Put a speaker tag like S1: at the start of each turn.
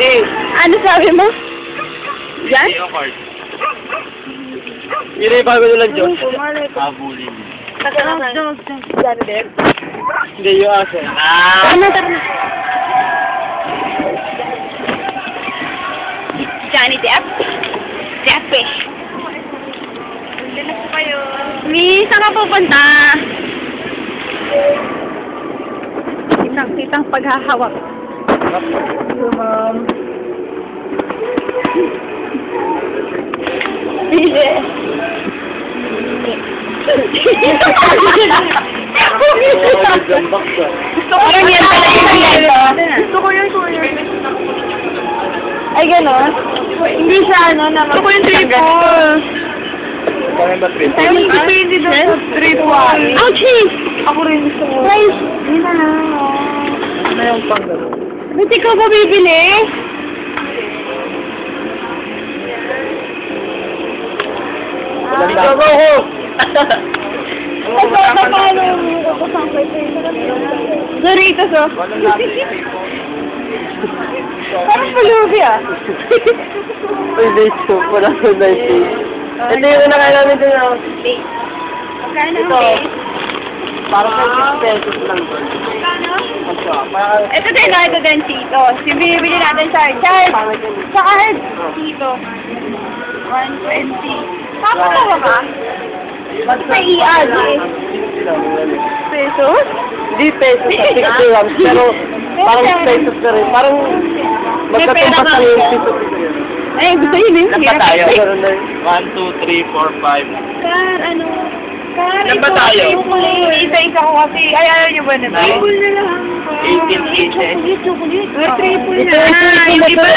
S1: Hindi.
S2: Ano sabi mo? Yan?
S1: Hindi yung card. Yun yung bago nilang Diyos.
S3: Habulin.
S2: Johnny Depp.
S1: Hindi yung aso.
S2: Ano? Johnny Depp? Depp-ish. Hindi na po kayo. Miss, saan ka pupunta? Kitang paghahawak. Hindi. Gusto ko yun yan. Gusto ko yun. Ay, gano'n? Hindi siya, gusto ko yung triple.
S1: Kami ba trip?
S2: Gusto yun dito sa triple. Ouchie! Ako rin gusto ko. Guys, hindi na.
S1: Ano yung pang gano'n?
S2: Ba't ikaw ba bibili?
S1: Ikaw ba ako?
S2: Doritos, oh. Parang palubi, ah.
S1: Hindi ito. Wala ko na ito. Ito yung nakain namin din ako.
S2: Magkano ang
S1: Ito.
S2: base?
S1: Parang 50 pesos lang.
S2: Magkano?
S1: Parang...
S2: Ito din, Tito. Bibili natin sa card. Sa card. Tito. 120. Papatawa ka? Ba't may i-add eh? Pesos?
S1: Hindi pesos. 60 lang. Pero parang pesos na rin. Parang magkatumpas na yung pesos.
S2: Eh, gusto yun eh.
S1: Ilan ba tayo?
S3: 1, 2, 3, 4, 5.
S2: Kar, ano? Kar,
S3: Ilan ba tayo?
S2: Isa-isa ko kasi. Ay, ayaw niyo ba na?
S3: Nine.
S2: Triple na lang.
S3: 18 pieces.
S2: Triple na. Hindi ba